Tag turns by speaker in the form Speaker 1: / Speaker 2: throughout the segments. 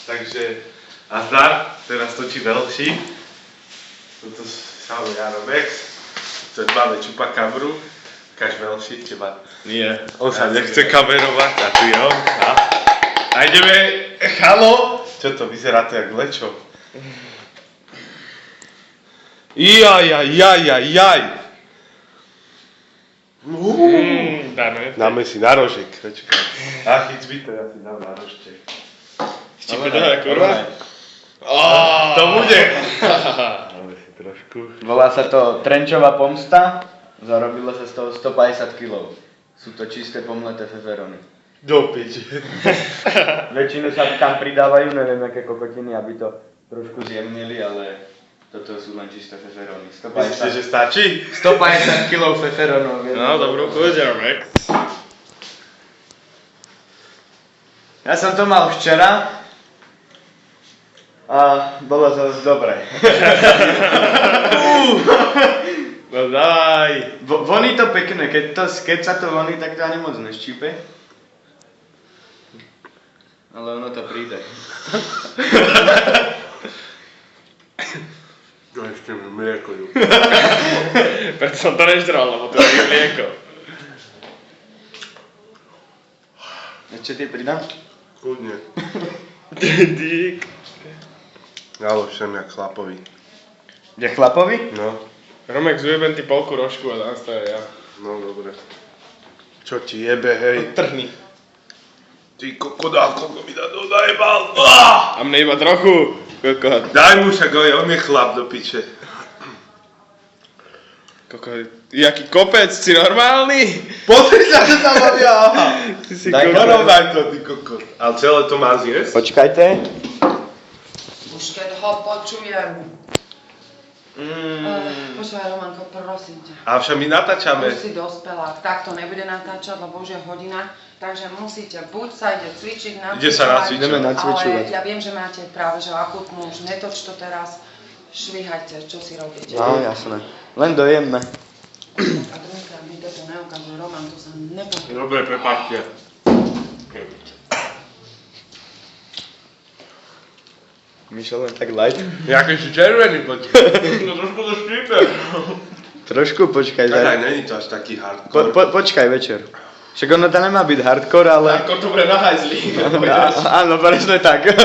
Speaker 1: Takže nazdar, teraz točí Velší. Toto sa volá Jarobex. To máme čupakabru. Kaž Velší, teba.
Speaker 2: Nie.
Speaker 1: On sa nechce kamerovať a tu je on. A ideme, chalo. Čo to, vyzerá to jak lečo. Jaj. Dáme si na rožek, počkaj. Chyť zbyto, ja si dám na rožček.
Speaker 2: Čiže to je kurva?
Speaker 1: To bude. Dáme si trošku.
Speaker 3: Volá sa to Trenčová pomsta, zarobilo sa z toho 150 kg. Sú to čisté pomleté feferony.
Speaker 1: Do piči.
Speaker 3: Väčšinu sa tam pridávajú, neviem aké kokotiny, aby to trošku zjemnili, ale toto sú len čisté feferony.
Speaker 1: Myslíte, že stačí?
Speaker 3: 150 kg feferonov.
Speaker 2: No, dobrú chuť, Jarobex.
Speaker 3: Ja som to mal včera a bolo to dobré.
Speaker 1: No daj.
Speaker 3: Voní to pekné, keď sa to voní, tak to ani moc neštípe. Ale ono to príde.
Speaker 1: To ešte mi mlieko ju.
Speaker 2: Preto som to nežral, lebo to je mlieko.
Speaker 3: Ešte ty pridám?
Speaker 1: Kľudne.
Speaker 2: Dík.
Speaker 1: Ja lovšem jak chlapovi.
Speaker 3: Je chlapovi?
Speaker 1: No.
Speaker 2: Romek, zujebem ti polku rožku a dám to ja.
Speaker 1: No dobre. Čo ti jebe, hej?
Speaker 2: Trhni.
Speaker 1: Ty kokodál, koľko mi dojebal.
Speaker 2: A mne iba trochu. Kokot.
Speaker 1: Daj mu však, on je chlap do piče.
Speaker 2: Kokot. Jaký kopec, si normálny?
Speaker 1: Pozri sa, čo tam robia.
Speaker 2: Ty si
Speaker 3: Daj
Speaker 2: kokot.
Speaker 1: Daj to, ty kokot. Ale celé to má zjesť?
Speaker 3: Počkajte.
Speaker 4: Už keď ho počujem. Počúvaj, Romanko, prosím ťa.
Speaker 1: A však my natáčame.
Speaker 4: Už si dospelák, takto nebude natáčať, lebo už je hodina, takže musíte, buď sa ide cvičiť,
Speaker 1: Ide sa nacvičovať.
Speaker 3: Ideme nacvičovať.
Speaker 4: Ale ja viem, že máte práve že akutnú, už netoč to teraz, švihajte, čo si robíte.
Speaker 3: No, jasné. Len dojemme.
Speaker 4: A druhýkrát mi toto neukáže, Roman, to sa nepochýba.
Speaker 1: Dobre, prepáčte.
Speaker 3: Myšel len tak light.
Speaker 1: Jaký si červený, počkaj. No trošku to štípe.
Speaker 3: Trošku počkaj.
Speaker 1: Tak aj není to až taký hardcore.
Speaker 3: Počkaj večer. Však ono to nemá byť hardcore, ale...
Speaker 2: Ako to bude na hajzli.
Speaker 3: Áno, presne tak.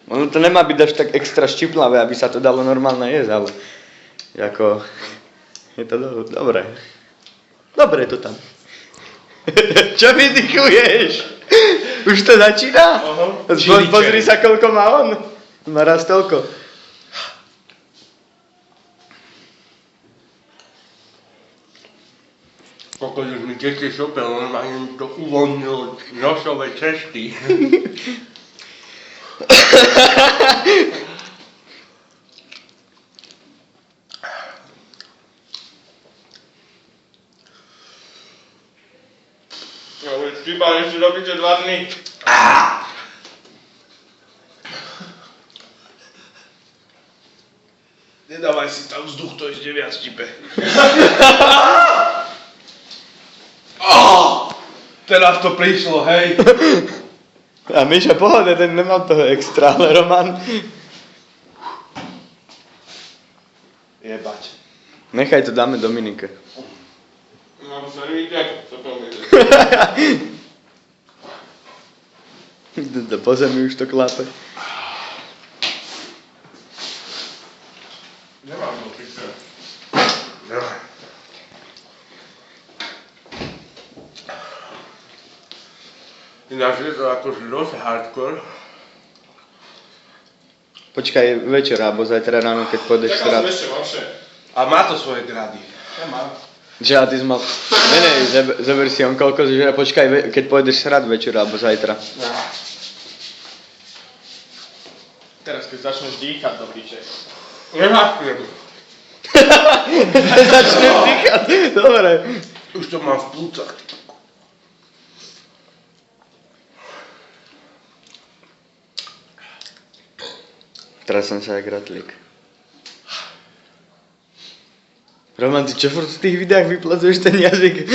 Speaker 3: Ono to nemá byť až tak extra štiplavé, aby sa to dalo normálne jesť, ale... Jako... Je to dobré. Dobre to tam. Čo vydychuješ? Už to začína? Pozri sa, koľko má on. Má raz toľko.
Speaker 1: Kokos už mi tečie šopel, normálne mi to uvoľnilo nosové cesty.
Speaker 2: No, už štípal, ešte robíte 2 dny.
Speaker 1: Nedávaj si tam vzduch, to ešte viac štípe. Teraz to prišlo, hej.
Speaker 3: A Miša, pohode, ten nemal toho extra, ale Roman...
Speaker 1: Jebať.
Speaker 3: Nechaj to, dáme Dominike.
Speaker 2: No, sa nevíte, to pomôže.
Speaker 3: Po zemi už to klape.
Speaker 2: Nemám to píše.
Speaker 1: Dobre. Ináč je to akože dosť hardcore.
Speaker 3: Počkaj večer, alebo zajtra ráno, keď pôjdeš
Speaker 2: Čakal
Speaker 3: srať.
Speaker 2: som ešte vaše.
Speaker 1: A má to svoje grady.
Speaker 2: Nemám.
Speaker 3: Že a ty si mal... Zober si on koľko, že počkaj, keď pôjdeš srať večer, alebo zajtra.
Speaker 2: Teraz keď začneš dýchať do piče.
Speaker 1: Nemášujem.
Speaker 3: Začneš dýchať, dobre.
Speaker 1: Už to mám v plúcach.
Speaker 3: Teraz som sa jak ratlík. Roman, ty čo furt v tých videách vyplazuješ ten jazyk?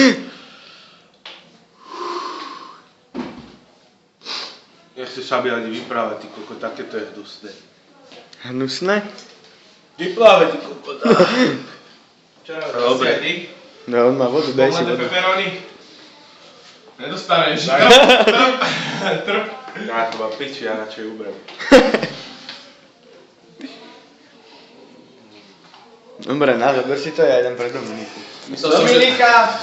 Speaker 1: Nechceš sa mi ani vyprávať, ty koko, takéto je hnusné.
Speaker 3: Hnusné?
Speaker 1: Vypláve, ty koko,
Speaker 2: Čo
Speaker 1: Dobre.
Speaker 2: ty?
Speaker 3: No on má vodu, daj si
Speaker 2: Pomleté
Speaker 3: vodu.
Speaker 2: peperony? Nedostaneš. Trp.
Speaker 1: Ja to mám piči, ja radšej umrem.
Speaker 3: Dobre, na, zober si to, ja idem pre Dominiku.
Speaker 2: Dominika!